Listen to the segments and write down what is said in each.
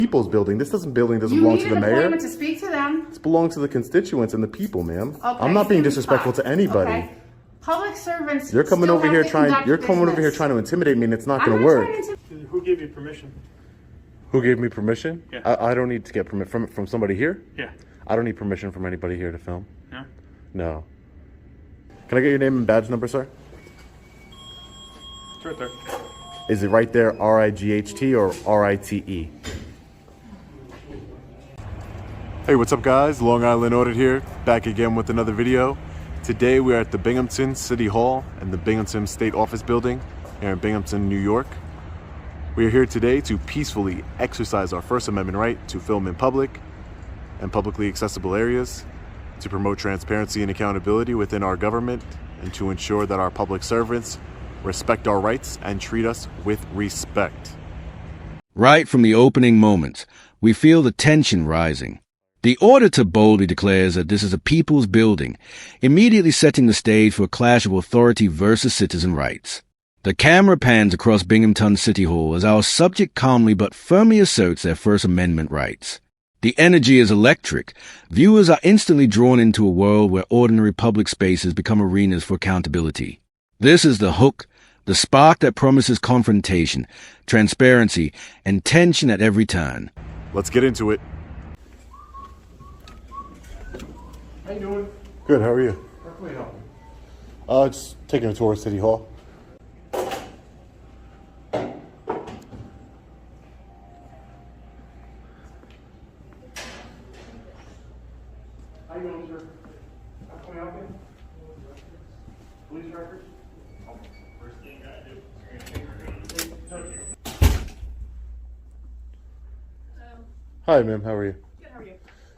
people's building. This doesn't belong to the mayor. You need an appointment to speak to them. It belongs to the constituents and the people, ma'am. Okay, I'm not being disrespectful to anybody. Okay. Public servants. You're coming over here trying. You're coming over here business. trying to intimidate me, and it's not I'm going to not work. trying to Who gave you permission? Who gave me permission? Yeah. I don't need to get permit from somebody here. Yeah. I don't need permission from anybody here to film. No? No. Can I get your name and badge number, sir? It's right there. Is it right there, RIGHT or RITE? Hey, what's up, guys? Long Island Audit here, back again with another video. Today we are at the Binghamton City Hall and the Binghamton State Office Building here in Binghamton, New York. We are here today to peacefully exercise our First Amendment right to film in public and publicly accessible areas, to promote transparency and accountability within our government, and to ensure that our public servants respect our rights and treat us with respect. Right from the opening moments, we feel the tension rising. The auditor boldly declares that this is a people's building, immediately setting the stage for a clash of authority versus citizen rights. The camera pans across Binghamton City Hall as our subject calmly but firmly asserts their First Amendment rights. The energy is electric. Viewers are instantly drawn into a world where ordinary public spaces become arenas for accountability. This is the hook, the spark that promises confrontation, transparency, and tension at every turn. Let's get into it. How you doing? Good, how are you? How can we help? Just taking a tour of City Hall. How you doing, sir? How can we help you? Police records? First thing you gotta do. Hi, ma'am, how are you? Good, how are you?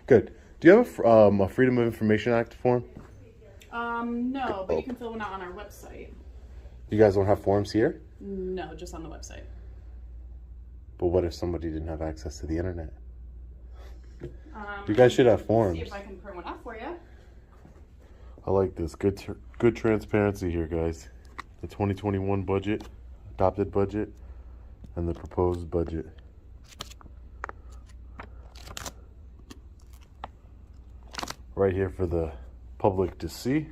Good. Do you have a Freedom of Information Act form? No, but you can fill one out on our website. You guys don't have forms here? No, just on the website. But what if somebody didn't have access to the internet? You guys should have forms. See if I can print one out for you. I like this. Good transparency here, guys. The 2021 budget, adopted budget, and the proposed budget. Right here for the public to see.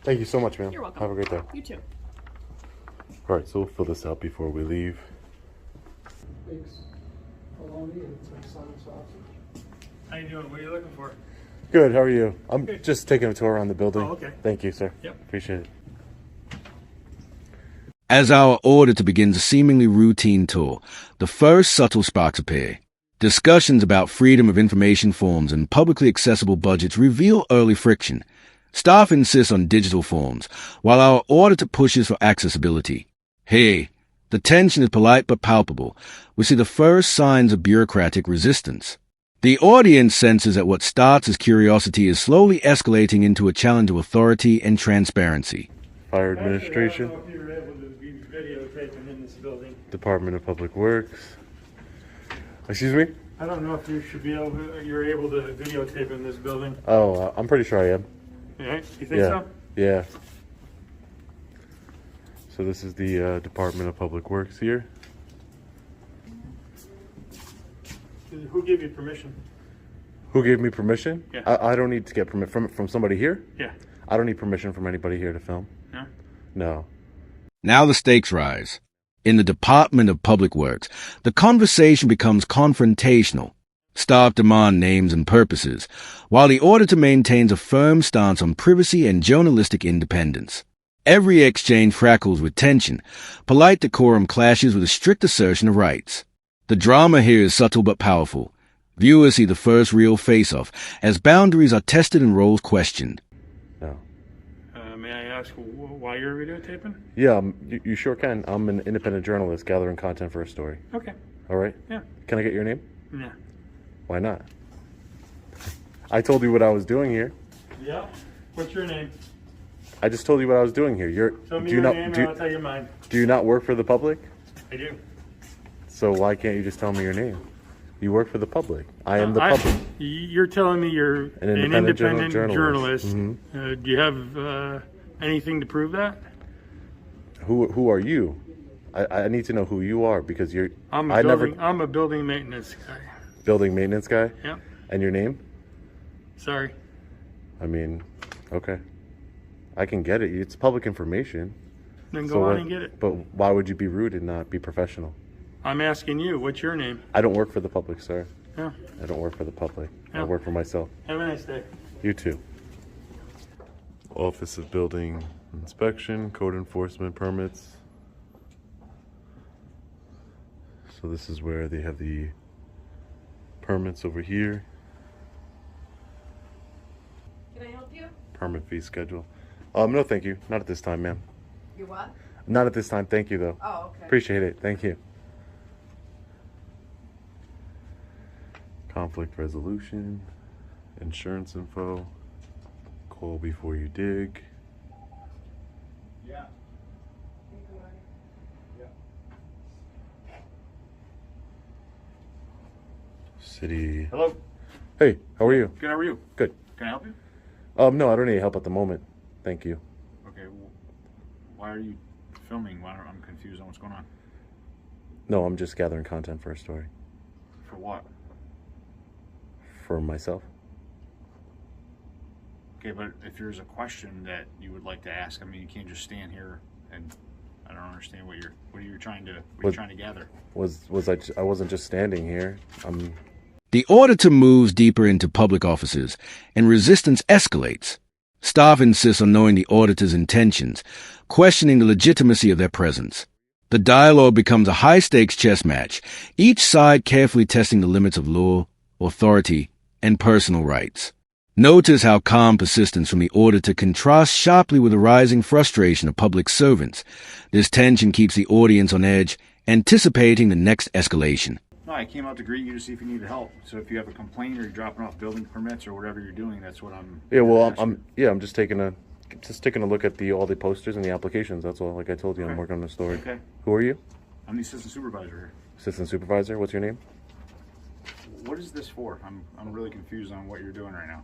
Thank you so much, ma'am. You're welcome. Have a great day. You too. All right, so we'll fill this out before we leave. How you doing? What are you looking for? Good, how are you? I'm just taking a tour around the building. Oh, okay. Thank you, sir. Yep. Appreciate it. As our auditor begins a seemingly routine tour, the first subtle sparks appear. Discussions about freedom of information forms and publicly accessible budgets reveal early friction. Staff insists on digital forms, while our auditor pushes for accessibility. Hey, the tension is polite but palpable. We see the first signs of bureaucratic resistance. The audience senses that what starts as curiosity is slowly escalating into a challenge of authority and transparency. Fire Administration, I don't know if you were able to be videotaping in this building. Department of Public Works. Excuse me? I don't know if you're able to videotape in this building. Oh, I'm pretty sure I am. Yeah, you think Yeah. so? Yeah. So this is the Department of Public Works here. Who gave you permission? Who gave me permission? Yeah. I don't need to get permit from somebody here. Yeah. I don't need permission from anybody here to film. No? No. Now the stakes rise. In the Department of Public Works, the conversation becomes confrontational. Staff demand names and purposes, while the auditor maintains a firm stance on privacy and journalistic independence. Every exchange crackles with tension. Polite decorum clashes with a strict assertion of rights. The drama here is subtle but powerful. Viewers see the first real face-off as boundaries are tested and roles questioned. No. May I ask why you're videotaping? Yeah, you sure can. I'm an independent journalist gathering content for a story. Okay. All right? Yeah. Can I get your name? Yeah. Why not? I told you what I was doing here. Yeah. What's your name? I just told you what I was doing here. Tell me your name and I'll tell you mine. Do you not work for the public? I do. So why can't you just tell me your name? You work for the public. I am the public. You're telling me you're An an independent independent journalist. Mhm. Do you have anything to prove that? Who are you? I need to know who you are because you're. I'm I a building maintenance guy. building maintenance guy. Yep. And your name? Sorry. I mean, okay. I can get it. It's public information. Then So go on what- and get it. But why would you be rude and not be professional? I'm asking you, what's your name? I don't work for the public, sir. Yeah. I don't work for the public. I Yeah. work for myself. Have a nice day. You too. Office of Building Inspection, Code Enforcement Permits. So this is where they have the permits over here. Can I help you? Permit fee schedule. No, thank you. Not at this time, ma'am. You what? Not at this time. Thank you, though. Oh, okay. Appreciate it. Thank you. Conflict resolution, insurance info, call before you dig. Yeah. City. Hello. Hey, how are you? Good, how are you? Good. Can I help you? No, I don't need help at the moment. Thank you. Okay. Why are you filming? I'm confused on what's going on. No, I'm just gathering content for a story. For what? For myself. Okay, but if there's a question that you would like to ask, I mean, you can't just stand here and I don't understand what you're trying to gather. I wasn't just standing here. The auditor moves deeper into public offices, and resistance escalates. Staff insists on knowing the auditor's intentions, questioning the legitimacy of their presence. The dialogue becomes a high-stakes chess match, each side carefully testing the limits of law, authority, and personal rights. Notice how calm persistence from the auditor contrasts sharply with the rising frustration of public servants. This tension keeps the audience on edge, anticipating the next escalation. No, I came out to greet you to see if you needed help. So if you have a complaint or you're dropping off building permits or whatever you're doing, that's what I'm. Yeah, well, asking. I'm just taking a look at all the posters and the applications. That's all. Like I told you, I'm working on the story. Okay. Who are you? I'm the assistant supervisor here. Assistant supervisor. What's your name? What is this for? I'm really confused on what you're doing right now.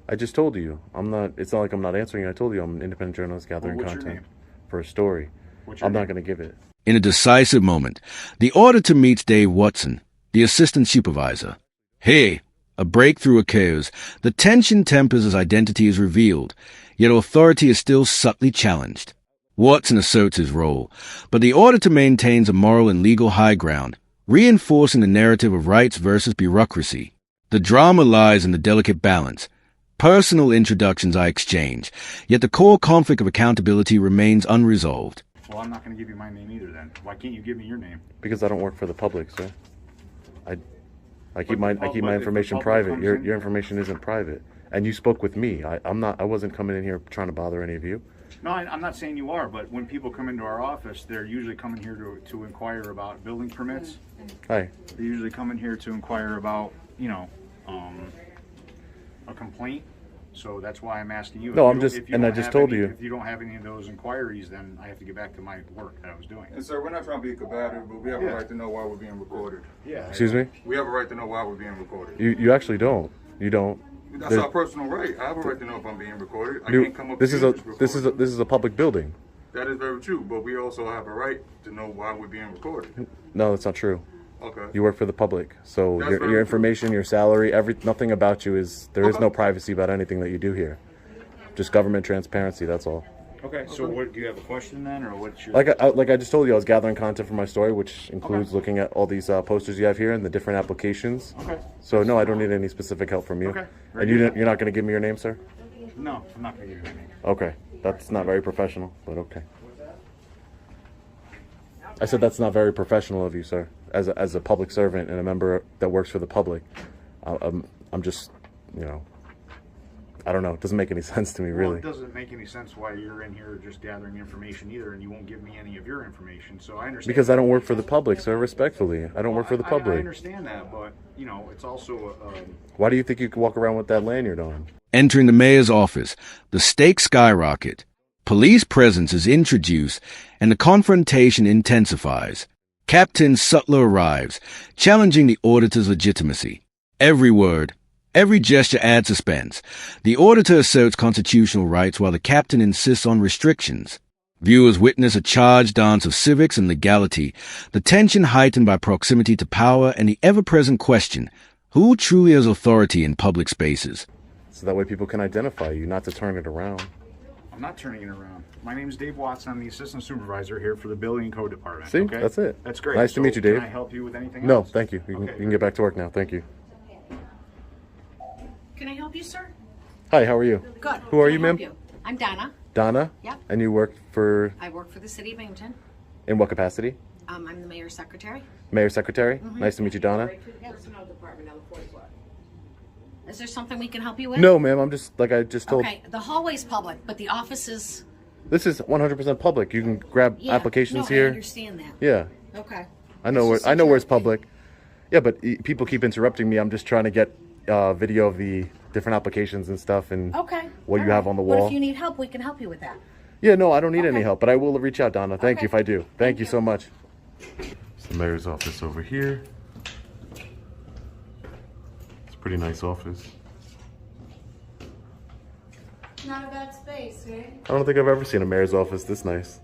I just told you. I'm not. It's not like I'm not answering. I told you I'm an independent journalist gathering Well, what's your content name? for a story. What's your I'm name? not going to give it. In a decisive moment, the auditor meets Dave Watson, the assistant supervisor. Here, a breakthrough occurs. The tension tempers as identity is revealed, yet authority is still subtly challenged. Watson asserts his role, but the auditor maintains a moral and legal high ground, reinforcing the narrative of rights versus bureaucracy. The drama lies in the delicate balance. Personal introductions are exchanged, yet the core conflict of accountability remains unresolved. Well, I'm not going to give you my name either then. Why can't you give me your name? Because I don't work for the public, sir. I keep But my if the information public private. comes Your in- information isn't private. And you spoke with me. I wasn't coming in here trying to bother any of you. No, I'm not saying you are, but when people come into our office, they're usually coming here to inquire about building permits. Hi. They usually come in here to inquire about, a complaint. So that's why I'm asking you. No, If I'm you- just- if you and I don't just have told any- you. If you don't have any of those inquiries, then I have to get back to my work that I was doing. And sir, we're not trying to be combative, but we have Yeah. a right to know why we're being recorded. Yeah. Excuse me. We have a right to know why we're being recorded. You actually don't. You don't. That's There's- our personal right. I have a right to know if I'm being recorded. I You- can't come up this to is you a and just this is a record. this is a public building. That is very true, but we also have a right to know why we're being recorded. No, that's not true. Okay. You work for the public, so That's your very true. information, your salary, nothing about you is there is Okay. no privacy about anything that you do here. Just government transparency. That's all. Okay. So what, do you have a question then, or what's your? Like I just told you, I was gathering content for my story, which includes looking at all these posters you have here and the different applications. Okay. So no, I don't need any specific help from you. Okay. And you're not going to give me your name, sir? No, I'm not going to give you a name. Okay. That's not very professional, but okay. I said that's not very professional of you, sir. As a public servant and a member that works for the public, I'm just, I don't know. It doesn't make any sense to me, Well, really. it doesn't make any sense why you're in here just gathering information either, and you won't give me any of your information. So I understand. Because I don't work for the public, sir. Respectfully, I don't work for the I public. understand that, but it's also Why do you think you can walk around with that lanyard on? Entering the mayor's office, the stakes skyrocket. Police presence is introduced, and the confrontation intensifies. Captain Sutler arrives, challenging the auditor's legitimacy. Every word, every gesture adds suspense. The auditor asserts constitutional rights while the captain insists on restrictions. Viewers witness a charged dance of civics and legality, the tension heightened by proximity to power and the ever-present question, who truly has authority in public spaces? So that way people can identify you, not to turn it around. I'm not turning it around. My name is Dave Watson. I'm the assistant supervisor here for the building and code department. See, okay? that's it. That's great. Nice to meet you, Dave. Can I help you with anything No, else? thank you. You Okay. can get back to work now. Thank you. Can I help you, sir? Hi, how are you? Good. Who are Can you, I help ma'am? I'm Donna. Donna? Yep. And you work for, I work for the city of Binghamton. in what capacity? I'm the mayor's secretary. Mayor Secretary? Nice to meet you, Donna. Personnel department on the 4th floor. Is there something we can help you with? No, ma'am, I'm just, like I just told, Okay, the hallway's public, but the office is... this is 100% public. You can grab Yeah. applications no, here. I understand that. Yeah, Okay. I know where, It's I know where it's security. public. Yeah, but people keep interrupting me. I'm just trying to get video of the different applications and stuff and Okay. what you all have right. on the But wall. if you need help, we can help you with that. Yeah, no, I don't need any Okay. help, but I will reach out, Donna. Thank you Okay. if I do. Thank you so much. It's the mayor's office over here. It's a pretty nice office. Not a bad space, eh? I don't think I've ever seen a mayor's office this nice.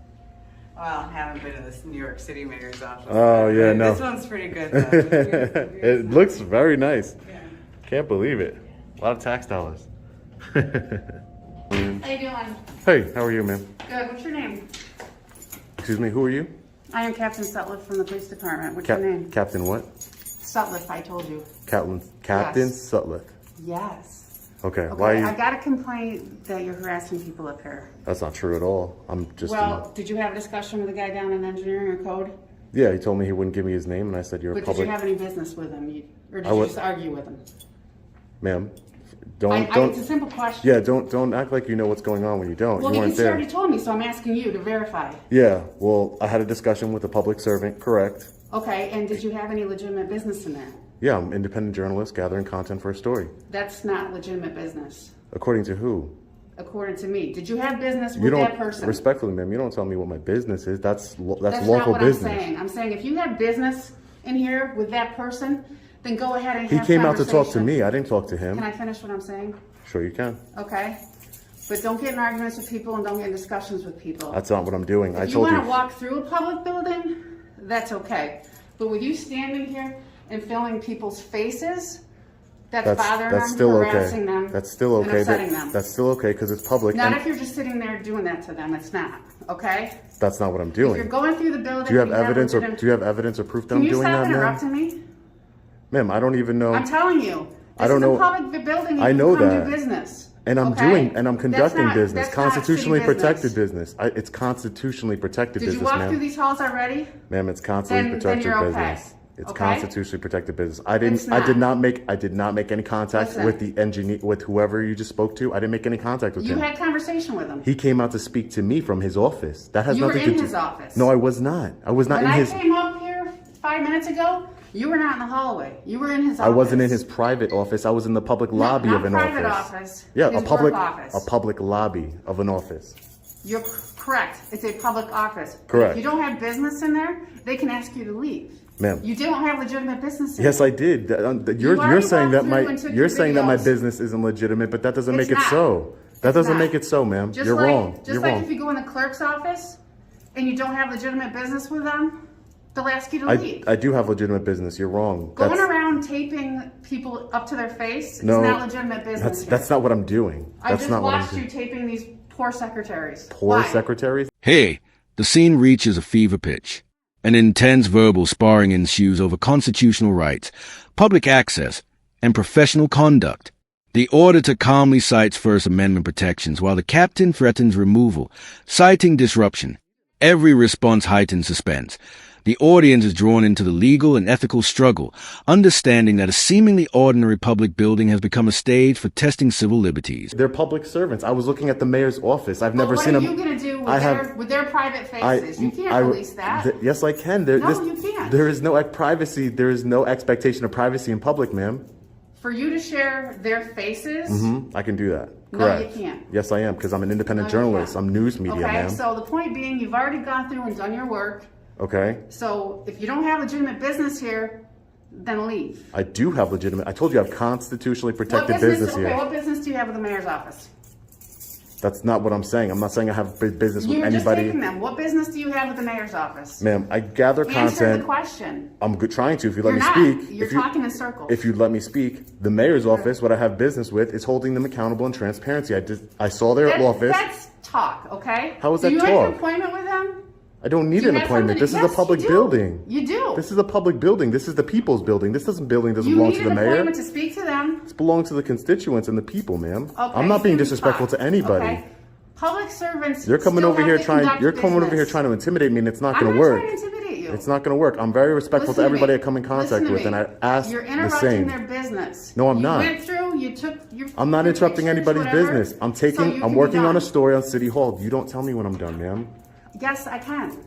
Well, I haven't been to this New York City mayor's office. Oh, but yeah, no. This one's pretty good, though. It looks very nice. Yeah. Can't believe it. A lot of tax dollars. How you doing? Hey, how are you, ma'am? Good. What's your name? Excuse me, who are you? I am Captain Sutliff from the police department. What's your name? Captain what? Sutliff, I told you. Captain Yes. Sutliff. Yes. Okay, Okay, why are you? I got a complaint that you're harassing people up here. That's not true at all. I'm just. Well, did you have a discussion with the guy down in engineering or code? Yeah, he told me he wouldn't give me his name, and I said, "You're a But did public." you have any business with him? Or did I you would- just argue with him? Ma'am, It's don't. a simple question. Yeah, don't act like you know what's going on when you don't. Well, You weren't he there. already told me, so I'm asking you to verify. Yeah, well, I had a discussion with a public servant, correct? Okay, and did you have any legitimate business in there? Yeah, I'm an independent journalist gathering content for a story. That's not legitimate business, According to who? according to me. Did you have business You with don't, that person? respectfully, ma'am, you don't tell me what my business is. That's That's local not what business. I'm saying. I'm saying if you have business in here with that person, then go ahead and He have came out to talk to conversation. me. I didn't talk to him. Can I finish what I'm saying? Sure you can. Okay? But don't get in arguments with people and don't get in discussions with people. That's not what I'm doing. I If you told want you. to walk through a public building, that's okay. But with you standing here and filming people's faces, that's bothering That's them, still harassing okay. them, That's still and okay. upsetting them. That's still okay because it's public. Not and if you're just sitting there doing that to them. It's not. Okay? that's not what I'm If you're doing. going through the building, Do you have and evidence or legitimate- do you have evidence or proof that Can I'm you doing stop that, ma'am? interrupting me? Ma'am, I don't even know. I'm telling you. I don't This know- is a public building. You I can know come that. do business. And I'm okay? conducting That's not- business, that's not constitutionally city protected business. It's constitutionally protected Did you business, walk ma'am. through these halls already? Ma'am, it's constitutionally Then protected you're okay. business. It's Okay? constitutionally protected business. I It's did not. not make any contact Listen. with the engineer, with whoever you just spoke to. I didn't make any contact with You him. had conversation with him. He came out to speak to me from his office. That has You were nothing to in do. his office. No, I was not. I was not When in I his. came up here 5 minutes ago, you were not in the hallway. You were in his office. I wasn't in his private office. I was in the public lobby not of an private office. office. Yeah, His a public work office. a public lobby of an office. You're correct. It's a public office. But Correct. If you don't have business in there, they can ask you to leave. Ma'am. You don't have legitimate business in Yes, there. I did. You already Saying that walked through my and took you're your saying that my videos. business isn't legitimate, but that doesn't It's make it not. so. That It's doesn't not. make it so, ma'am. Just You're like, wrong. Just You're like wrong. if you go in the clerk's office and you don't have legitimate business with them, they'll ask you to leave. I do have legitimate business. You're wrong. Going That's- around taping people up to their face No, is not legitimate business. That's not what I'm doing. I That's just not what I'm watched you doing. taping these poor secretaries. Poor Why? secretaries. Hey, the scene reaches a fever pitch. An intense verbal sparring ensues over constitutional rights, public access, and professional conduct. The auditor calmly cites First Amendment protections while the captain threatens removal, citing disruption. Every response heightens suspense. The audience is drawn into the legal and ethical struggle, understanding that a seemingly ordinary public building has become a stage for testing civil liberties. They're public servants. I was looking at the mayor's office. I've But never what seen are them. you going to do with, I their, have- with their private faces? You can't release that. Yes, I can. No, you can't. There is no privacy. There is no expectation of privacy in public, ma'am. For you to share their faces, I can do that. No, Correct. you can't. Yes, I am, because I'm an independent No, you journalist. can't. I'm news media, okay, ma'am. so the point being, you've already gone through and done your work. Okay. So if you don't have legitimate business here, then leave. I do have legitimate. I told you I have constitutionally protected What business? business Okay, here. what business do you have with the mayor's office? That's not what I'm saying. I'm not saying I have business with You were just anybody. taking them. What business do you have with the mayor's office? Ma'am, I gather Answer content. the question. I'm trying to. If you let You're me not. speak. You're talking in circles. If you'd let me speak, the mayor's office, what I have business with, is holding them accountable and transparency. I saw their office. That's talk, okay? How is that Do you have talk? an appointment with them? I don't need Do you an have appointment. somebody- This is Yes, a public you do. building. You do. This is a public building. This is the people's building. This doesn't belong you to need the an mayor. appointment to speak to them. This belongs to the constituents and the people, ma'am. Okay, I'm not being so disrespectful talk, to anybody. okay? Public servants. You're coming still over have here to trying. conduct You're coming over here business. trying to intimidate me, and it's not I'm going to not work. trying to intimidate you. It's not going to work. I'm very respectful Listen to everybody me. I come in Listen contact to with, me. and I ask You're the interrupting same. their business. No, I'm You not. went through. You took your. I'm not your interrupting pictures, anybody's whatever, business. I'm so you I'm can be working on done. a story on City Hall. You don't tell me when I'm done, ma'am. Yes, I can.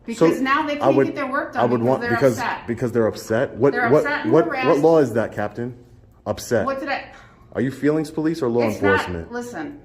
Because now they I can't would- get their work done I would because want they're because upset. because they're upset. What They're what upset and what harassed. law is that, Captain? Upset. What did I? Are you feelings police or law It's enforcement? not. Listen,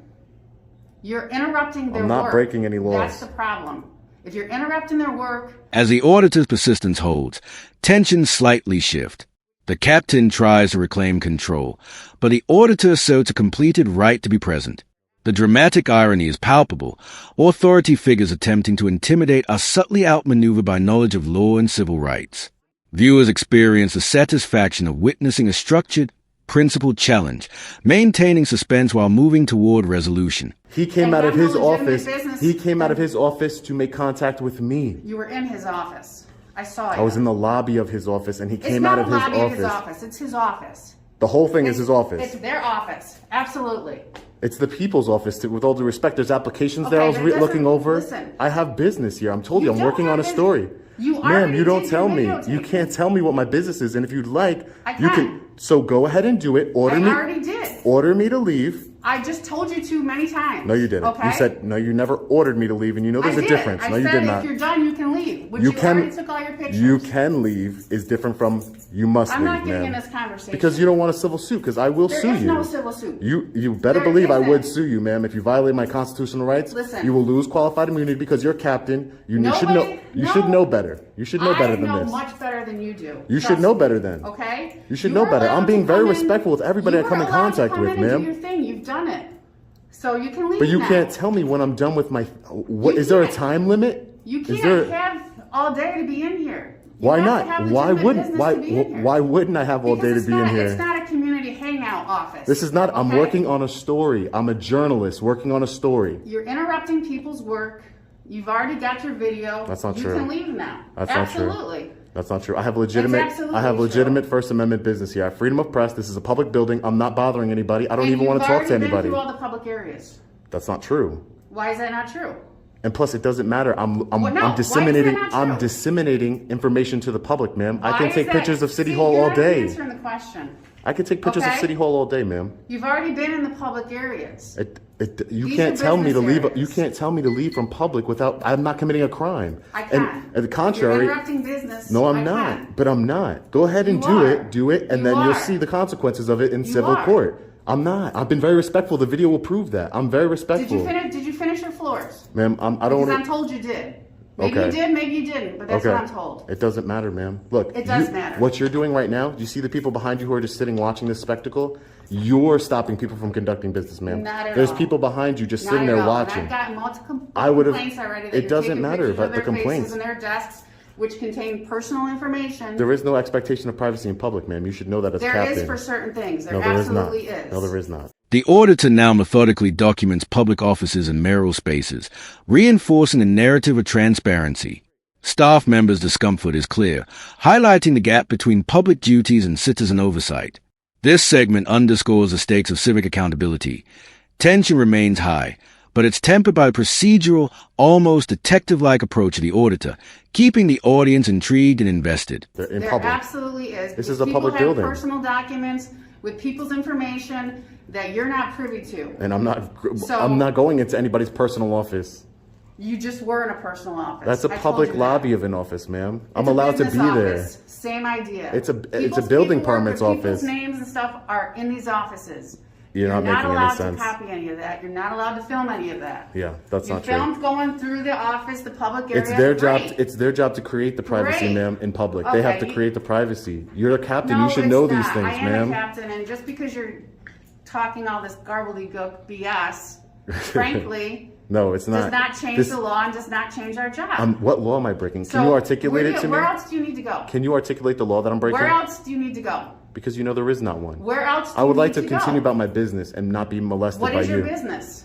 you're interrupting their work. I'm not breaking any laws. That's the problem. If you're interrupting their work, As the auditor's persistence holds, tensions slightly shift. The captain tries to reclaim control, but the auditor asserts a completed right to be present. The dramatic irony is palpable. Authority figures attempting to intimidate are subtly outmaneuvered by knowledge of law and civil rights. Viewers experience the satisfaction of witnessing a structured, principled challenge, maintaining suspense while moving toward resolution. He came And out of done his the legitimate office. business. He came out of his office to make contact with me. you were in his office. I saw you. I was in the lobby of his office, and he It's came not out of the his lobby office. of his office. It's his office. The whole thing is his It's office. their office. Absolutely. It's the people's office. With all due respect, there's applications there I was Okay, but it looking doesn't- over. listen. I have business here. I'm told you, I'm don't working have on a business. story. You Ma'am, already you don't did tell your me. videotape. You can't tell me what my business is. And if you'd like, I you can. can. So go ahead and do it. Order I me. already did. Order me to leave. I just told you to many times. No, you didn't. Okay? You said no. You never ordered me to leave, and you know there's I a did. difference. I No, you said did if not. you're done, you can leave. Which You you can. already took all your pictures. You can leave is different from you must I'm leave, not getting in ma'am. this conversation. Because you don't want a civil suit. Because I will There sue is you. no civil suit. You better There believe I would isn't. sue you, ma'am. If you violate my constitutional rights, Listen. you will lose qualified immunity because you're captain. You Nobody- should know. You no. should know better. You should know better than I know this. much better than you do. You Trust should know me. better then. Okay? You should You know were better. I'm allowed being to very come in- respectful with everybody I come in You were allowed to contact come with, in and ma'am. do your thing. You've done it. So you can leave But you now. can't tell me when I'm done with my. What You is there a can't. time limit? You Is can't there? have all day to be in here. You Why have to not? have Why legitimate wouldn't? business Why? to be in here. Why wouldn't I have all Because day to it's be in not- here? It's not a community hangout office. This is not. I'm okay? working on a story. I'm a journalist working on a story. You're interrupting people's work. You've already got your video. That's not you true. You can leave now. That's not true. Absolutely. That's not true. I have legitimate. absolutely I have true. legitimate First Amendment business here. I have freedom of press. This is a public building. I'm not bothering anybody. I don't even want to talk to You've already anybody. been through all the public areas. That's not true. Why is that not true? And plus, it doesn't matter. I'm Well, no. Why is disseminating. that not I'm true? disseminating information to the public, ma'am. I Why can is take that- pictures of City See, Hall you're all not even day. answering the question. I can take pictures of Okay. City Hall all day, ma'am. You've already been in the public areas. You These can't are tell me to business leave. You areas. can't tell me to leave from public without. I'm not committing a crime. I can. And the You're contrary. interrupting business. No, I'm I not. can. But I'm not. Go ahead and You do are. it. Do it, and You then you'll are. see the consequences of it in You civil are. court. I'm not. I've been very respectful. The video will prove that. I'm very Did respectful. you finish your floors? Ma'am, I don't Because want I'm told you did. Maybe Okay. you did, maybe you didn't, but that's Okay. what I'm told. It doesn't matter, ma'am. Look, It does matter. What you're doing right now, do you see the people behind you who are just sitting watching this spectacle? You're stopping people from conducting business, ma'am. Not at There's all. people behind you just Not sitting at there all. watching. And I've gotten multiple I would've- complaints already. That it you're doesn't taking matter pictures about of the their faces complaints. and their desks, which contain personal information. There is no expectation of privacy in public, ma'am. You should know that as There captain. is for certain things. There No, there is not. absolutely is. No, there is not. The auditor now methodically documents public offices and mayoral spaces, reinforcing a narrative of transparency. Staff members' discomfort is clear, highlighting the gap between public duties and citizen oversight. This segment underscores the stakes of civic accountability. Tension remains high, but it's tempered by a procedural, almost detective-like approach of the auditor, keeping the audience intrigued and invested. They're in There public. absolutely is. This because is a public people building. have personal documents with people's information that you're not privy to. And I'm So- not going into anybody's personal office. You just were in a personal office. That's a I told public you that. lobby of an office, ma'am. I'm It's a allowed to be business there. office. Same idea. It's a People's building paperwork permits with office. People's names and stuff are in these offices. You're not making any allowed sense. to copy any of that. You're not allowed to film any of that. Yeah, that's You not true. filmed going through the office, the public area. It's their job. Great. It's their job to create the privacy, Great. ma'am, in public. They have Okay, to create the privacy. You're a captain. No, You should it's know not. these things, I am ma'am. a captain, and just because you're talking all this gobbledygook BS frankly, No, it's does not. not change This- the law and does not change our job. What law am I breaking? Can So, you articulate it to me? Where else do you need to go? Can you articulate the law that I'm breaking? Where else do you need to go? Because you know there is not one. Where else do I would you like need to continue go? about my business and not be molested What by is your you. business?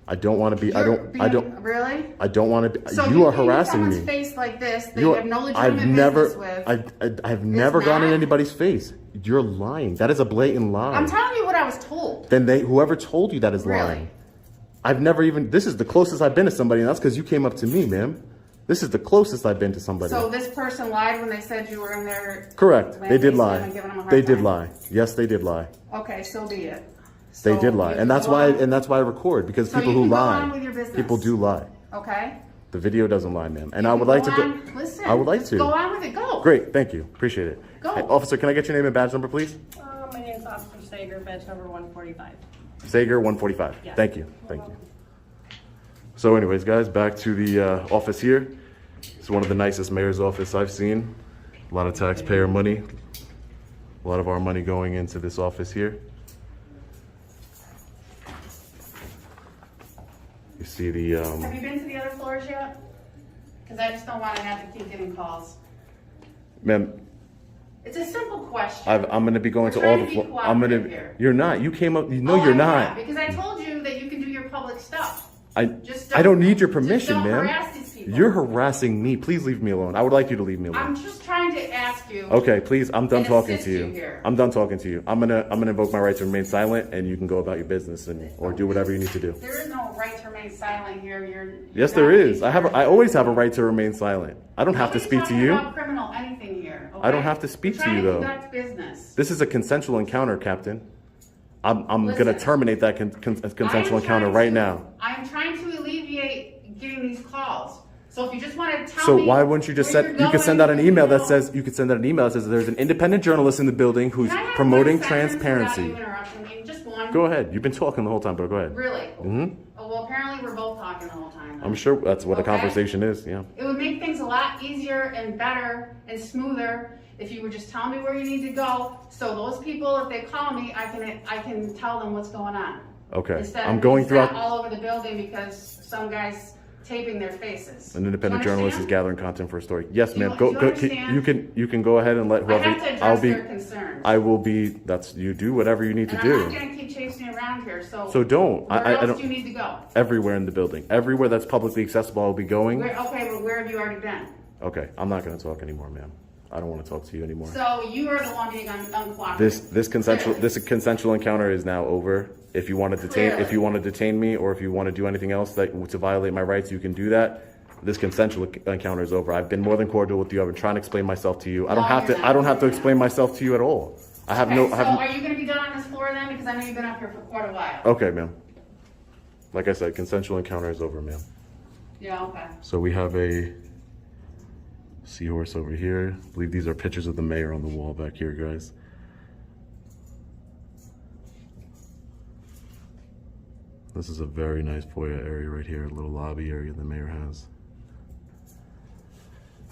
I don't want to be. Really? I don't want to be. So you are came to harassing someone's me. face like this that you have no legitimate I've never. business with. I've never gone in not- anybody's face. You're lying. That is a blatant lie. I'm telling you what I was told. Then whoever told you that is Really? lying. I've never even. This is the closest I've been to somebody, and that's because you came up to me, ma'am. This is the closest I've been to somebody. So this person lied when they said you were in there. Correct. They did landing lie. and giving them a hard They did time. lie. Yes, they did lie. Okay, so be it. They So did lie, you and that's can why. go on. And that's why I record because So people you who can go lie, on with your business. people do lie. Okay. The video doesn't lie, ma'am. And You I can would like go to. on. Listen. I would like just to. Go on with it. Go. Great, thank you. Appreciate it. Go. Hey, officer, can I get your name and badge number, please? My name is Officer Sager, badge number 145. Sager 145. Yeah. Thank you. Thank you. So, anyways, guys, back to the office here. It's one of the nicest mayor's office I've seen. A lot of taxpayer money. A lot of our money going into this office here. You see the Have you been to the other floors yet? Because I just don't want to have to keep getting calls. ma'am. It's a simple question. I'm going to be going We're to all trying the. to be floor. I'm going cooperative to. here. You're not. You came up. You know Oh, you're I'm not. Because I told you that you can do your public stuff. I Just I don't need your permission, just don't ma'am. harass these people. You're harassing me. Please leave me alone. I would like you to leave me alone. I'm just trying to ask you. Okay, please. I'm done and talking assist to you. you here. I'm done talking to you. I'm gonna invoke my right to remain silent, and you can go about your business or do whatever you need to do. There is no right to remain silent here. Yes, there is. I always have a right to remain silent. I don't have to speak to you. About criminal anything here. I don't have to speak We're to you, though. trying to conduct business. This is a consensual encounter, Captain. I'm gonna Listen. terminate that consensual encounter right now. I'm trying to alleviate getting these calls. So if you just want to tell So me. why wouldn't you just where send? you're You could send out an going, email that know. says there's an independent journalist in the building who's Can I have promoting 1 second transparency. without you interrupting me? Just one. Go ahead. You've been talking the whole time, but go ahead. Really? Oh, well, apparently we're both talking the whole time. then. I'm sure that's what a Okay. conversation is. Yeah. It would make things a lot easier and better and smoother if you would just tell me where you need to go. So those people, if they call me, I can tell them what's going on. Okay. Instead I'm of going being sat throughout. all over the building because some guy's taping their faces. An independent Do you journalist is understand? gathering content for a story. Yes, Do you- ma'am. do you Go. understand? You can go ahead and let I whoever. have to address I'll be. their concerns. I will be. That's you do whatever you need to And I'm not do. gonna keep chasing you around here, so. So don't. Where I else don't. do you need to go? Everywhere in the building. Everywhere that's publicly accessible, I'll be going. Okay, but where have you already been? Okay. I'm not going to talk anymore, ma'am. I don't want to talk to you anymore. So you are the one being uncooperative. This consensual encounter is now over. If you want to detain me, or if you want to do anything else to violate my rights, you can do that. This consensual encounter is over. I've been more than cordial with you. I've been trying to explain myself to you. I don't No, have you're to. not. I don't have to explain myself to you at all. I have Okay, no. so I have, are you gonna be done on this floor then? Because I know you've been up here for quite a while. okay, ma'am. Like I said, consensual encounter is over, ma'am. Yeah, okay. So we have a seahorse over here. I believe these are pictures of the mayor on the wall back here, guys. This is a very nice foyer area right here, a little lobby area the mayor has.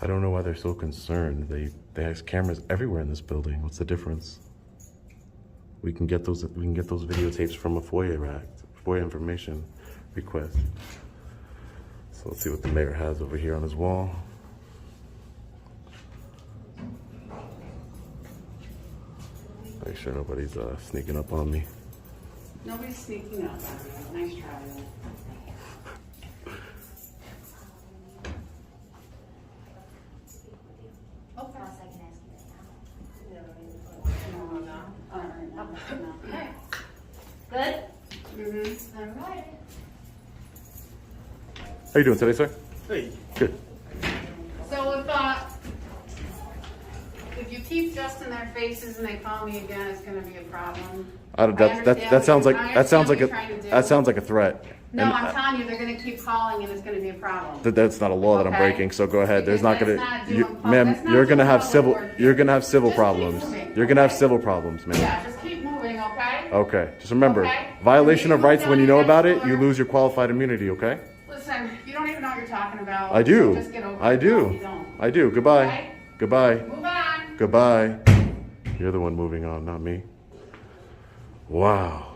I don't know why they're so concerned. They have cameras everywhere in this building. What's the difference? We can get those videotapes from a FOIA information request. So let's see what the mayor has over here on his wall. Make sure nobody's sneaking up on me. Nobody's sneaking up on you. Nice try. Okay. No, no. All right, no, no. Okay. Good? Mm-hmm. All right. How you doing today, sir? Hey, Good. So if you keep just in their faces and they call me again, it's gonna be a problem. That sounds like I understand what you're trying to do. that sounds like a threat. No, And I'm telling you, they're gonna keep calling and it's gonna be a problem. that's not a law that I'm Okay. breaking. So go ahead. There's Because not gonna, that's not doing public- ma'am. that's not You're gonna doing have public civil. work. You're gonna have civil Just keep problems. moving, You're gonna have okay? civil problems, ma'am. Yeah, just keep moving, okay? Okay. Just remember, Okay. violation of When you rights. move When you down know the about next it, you floor- lose your qualified immunity. Okay. Listen, you don't even know what you're talking about. I do. So just get over I it. do. No, you don't. I do. Goodbye. Okay? Goodbye. Move on. Goodbye. You're the one moving on, not me. Wow.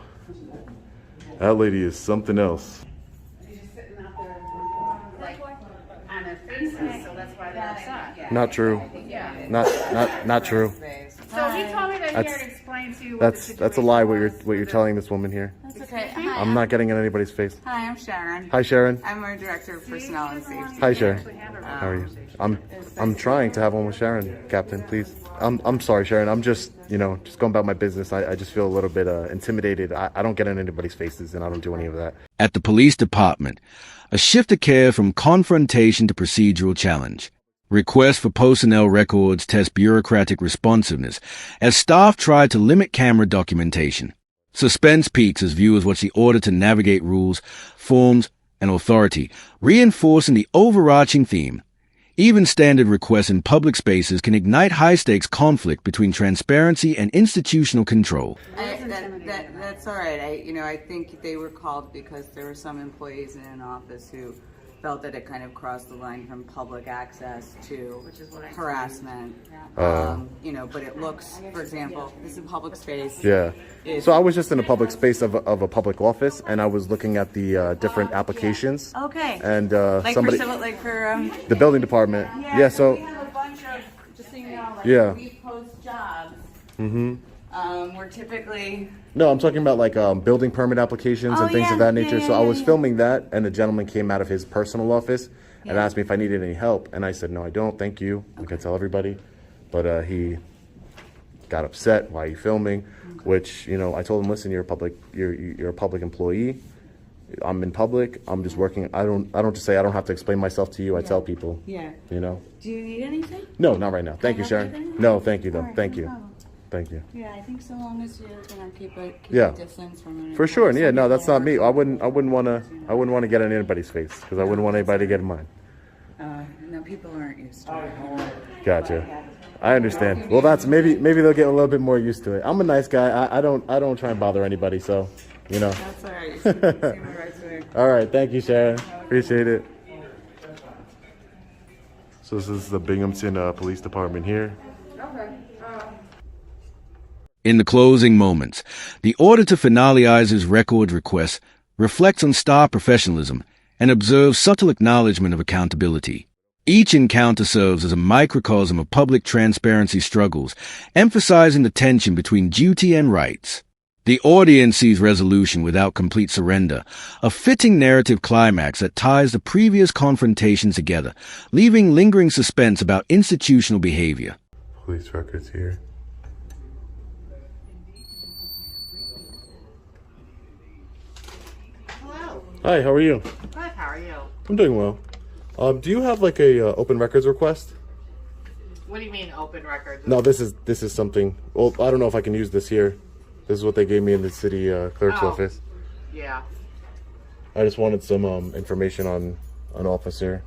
That lady is something else. She's just sitting out there, like, on their faces, so that's why they're upset. Not true. Yeah. Not true. So he told me that he That's- had explained to you what the situation That's a lie. What was. you're telling this woman here. That's okay. I'm not getting in anybody's face. Hi, I'm Sharon. Hi, Sharon. I'm our director of personnel and safety. Hi, Sharon. How are you? I'm trying to have one with Sharon, Captain. Please. I'm sorry, Sharon. I'm just just going about my business. I just feel a little bit intimidated. I don't get in anybody's faces, and I don't do any of that. At the police department, a shift occurred from confrontation to procedural challenge. Requests for personnel records test bureaucratic responsiveness as staff try to limit camera documentation. Suspense peaks as viewers watch the order to navigate rules, forms, and authority, reinforcing the overarching theme. Even standard requests in public spaces can ignite high-stakes conflict between transparency and institutional control. That's all right. I think they were called because there were some employees in an office who felt that it kind of crossed the line from public access to harassment. But it looks, for example, this is a public space. Yeah. So I was just in a public space of a public office, and I was looking at the different applications. Okay. And Like somebody, for the building department. Yeah. So. we have a bunch of, just so you know, like Yeah. we post jobs. Mm-hmm. We're typically. No, I'm talking about like building permit applications and things of that nature. So I was filming that, and a gentleman came out of his personal office and asked me if I needed any help, and I said no, I don't. Thank you. Like I tell everybody, but he got upset. Why are you filming? Which I told him, listen, you're a public employee. I'm in public. I'm just working. I don't just say I don't have to explain myself to you. I tell people. Yeah. Do you need anything? No, not right now. Thank you, help you Sharon. with No, thank you though. Alright, Thank no you. problem. Thank you. Yeah, I think so long as you're gonna keep a distance from it. For sure. And yeah, no, that's not me. I wouldn't want to get in anybody's face because I wouldn't want anybody to get in mine. No, people aren't used to it. Gotcha. I understand. Well, that's maybe they'll get a little bit more used to it. I'm a nice guy. I don't try and bother anybody. So, That's all right. You seem the right way. All right. Thank you, Sharon. Appreciate it. So this is the Binghamton Police Department here. In the closing moments, the auditor finalizes record requests, reflects on staff professionalism, and observes subtle acknowledgement of accountability. Each encounter serves as a microcosm of public transparency struggles, emphasizing the tension between duty and rights. The audience sees resolution without complete surrender, a fitting narrative climax that ties the previous confrontations together, leaving lingering suspense about institutional behavior. Police records here. Hello. Hi, how are you? Good, how are you? I'm doing well. Do you have like a open records request? What do you mean open records? No, this is something. Well, I don't know if I can use this here. This is what they gave me in the city clerk's office. Yeah. I just wanted some information on an officer.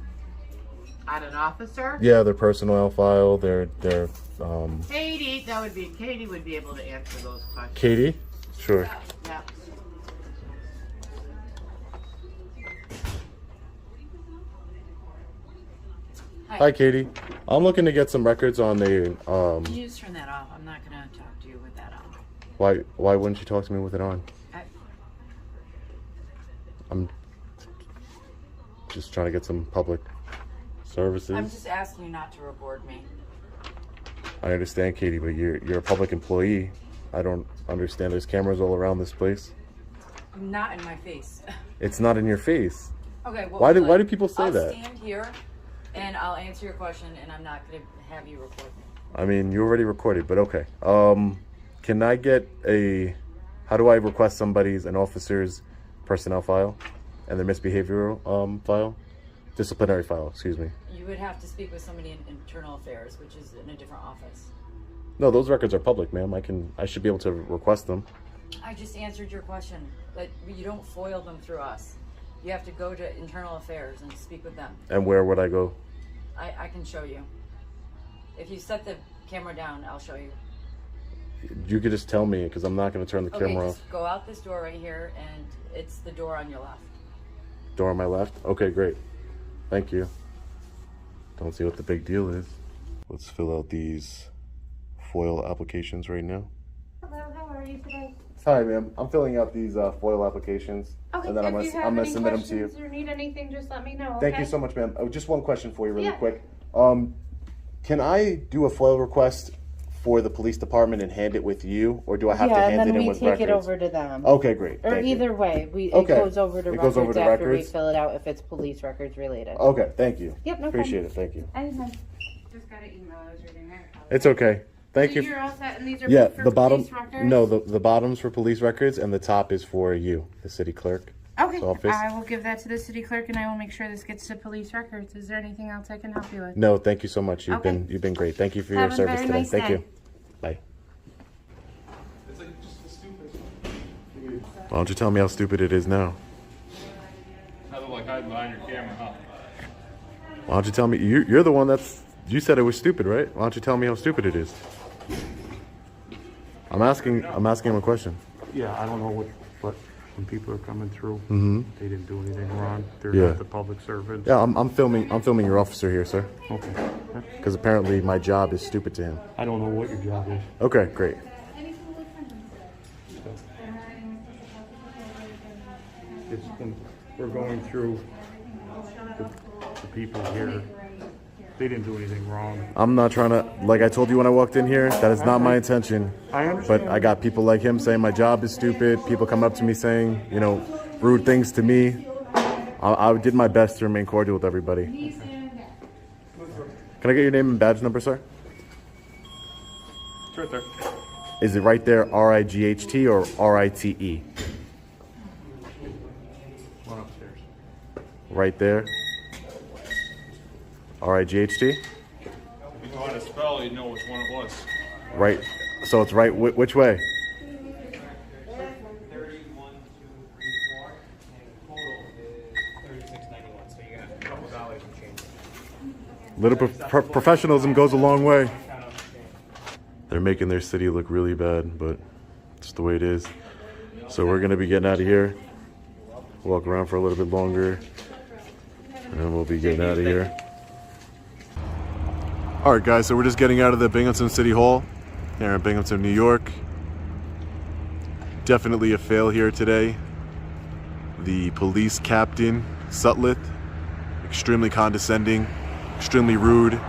On an officer? Yeah, their personnel file, their Katie would be able to answer those questions. Katie? Sure. Yeah. Hi, Katie. I'm looking to get some records on the You just turn that off. I'm not gonna talk to you with that on. why wouldn't you talk to me with it on? I'm just trying to get some public services. I'm just asking you not to record me. I understand, Katie, but you're a public employee. I don't understand. There's cameras all around this place. Not in my face. It's not in your face. Okay. Well, Why do people say that? I'll stand here, and I'll answer your question, and I'm not gonna have you record me. I mean, you already recorded, but okay. Can I get how do I request an officer's personnel file and their misbehavioral file? Disciplinary file, excuse me. You would have to speak with somebody in internal affairs, which is in a different office. No, those records are public, ma'am. I should be able to request them. I just answered your question, but you don't foil them through us. You have to go to internal affairs and speak with them. And where would I go? I can show you. If you set the camera down, I'll show you. You could just tell me, because I'm not going to turn the camera off. Just go out this door right here, and it's the door on your left. Door on my left? Okay, great. Thank you. Don't see what the big deal is. Let's fill out these FOIL applications right now. Hello, how are you? you today? Hi, ma'am. I'm filling out these FOIL applications, Okay, and then I'm if you have gonna any submit them to you. questions or need anything, just let me know, Thank you okay? so much, ma'am. Just one question for you, really Yeah. quick. Can I do a FOIL request for the police department and hand it with you, or do I have to Yeah, and hand then it in we with take records? it over to them. Okay, great. Or Thank either you. way, it Okay. goes over to It records goes over to after records? we fill it out if it's police records related. Okay, thank you. Yep, no Appreciate problem. it. Thank you. Anytime. Just got an email, I was reading it. It's okay. Thank So you. you're all set, and these are Yeah, both for the bottom. police records? No, the bottom's for police records, and the top is for you, the city clerk. Okay, office. I will give that to the city clerk, and I will make sure this gets to police records. Is there anything else I can help you with? No, thank you so much. You've Okay. been great. Thank you for your Have a service very today. nice Thank day. you. Bye. Why don't you tell me how stupid it is now? I look like hiding behind your camera, huh? Why don't you tell me? You're the one you said it was stupid, right? Why don't you tell me how stupid it is? I'm asking him a question. Yeah, I don't know what when people are coming through, they didn't do anything wrong. They're Yeah. not the public servants. Yeah, I'm filming your officer here, sir. Okay. Because apparently my job is stupid to him. I don't know what your job is. Okay, great. It's when we're going through the people here. They didn't do anything wrong. I'm not trying to, like I told you when I walked in here, that is not my intention. I understand. But I got people like him saying my job is stupid. People come up to me saying, rude things to me. I did my best to remain cordial with everybody. Can I get your name and badge number, sir? It's right there. Is it right there, RIGHT or RITE? One upstairs. Right there. RIGHT? If you know how to spell, you know which one it was. Right. So it's right, which way? 31, 2, 3, 4, and total is 36.91. So you got a couple dollars and change. Little professionalism goes a long way. They're making their city look really bad, but it's the way it is. So we're gonna be getting out of here. Walk around for a little bit longer, and then we'll be getting out of here. All right, guys, so we're just getting out of the Binghamton City Hall here in Binghamton, New York. Definitely a fail here today. The police captain, Sutliff, extremely condescending, extremely rude,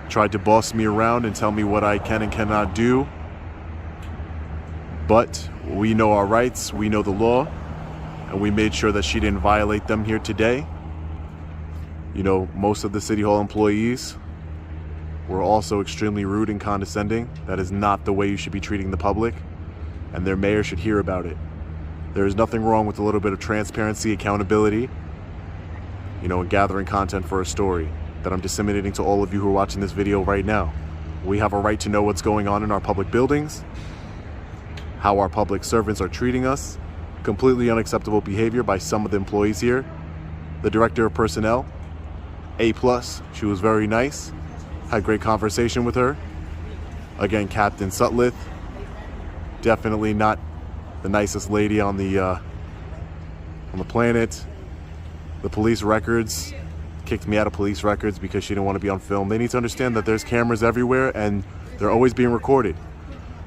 tried to boss me around and tell me what I can and cannot do. But we know our rights, we know the law, and we made sure that she didn't violate them here today. Most of the City Hall employees were also extremely rude and condescending. That is not the way you should be treating the public, and their mayor should hear about it. There is nothing wrong with a little bit of transparency, accountability, and gathering content for a story that I'm disseminating to all of you who are watching this video right now. We have a right to know what's going on in our public buildings, how our public servants are treating us. Completely unacceptable behavior by some of the employees here. The director of personnel, A+, she was very nice. Had great conversation with her. Again, Captain Sutliff, definitely not the nicest lady on the planet. The police records, kicked me out of police records because she didn't want to be on film. They need to understand that there's cameras everywhere and they're always being recorded.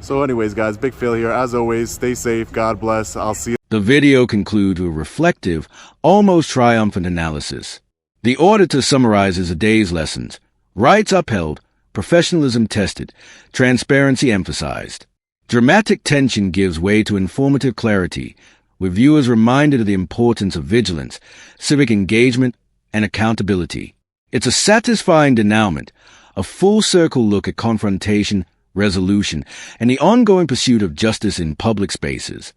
So anyways, guys, big fail here. As always, stay safe. God bless. I'll see you. The video concludes with a reflective, almost triumphant analysis. The auditor summarizes a day's lessons. Rights upheld, professionalism tested, transparency emphasized. Dramatic tension gives way to informative clarity, with viewers reminded of the importance of vigilance, civic engagement, and accountability. It's a satisfying denouement, a full-circle look at confrontation, resolution, and the ongoing pursuit of justice in public spaces.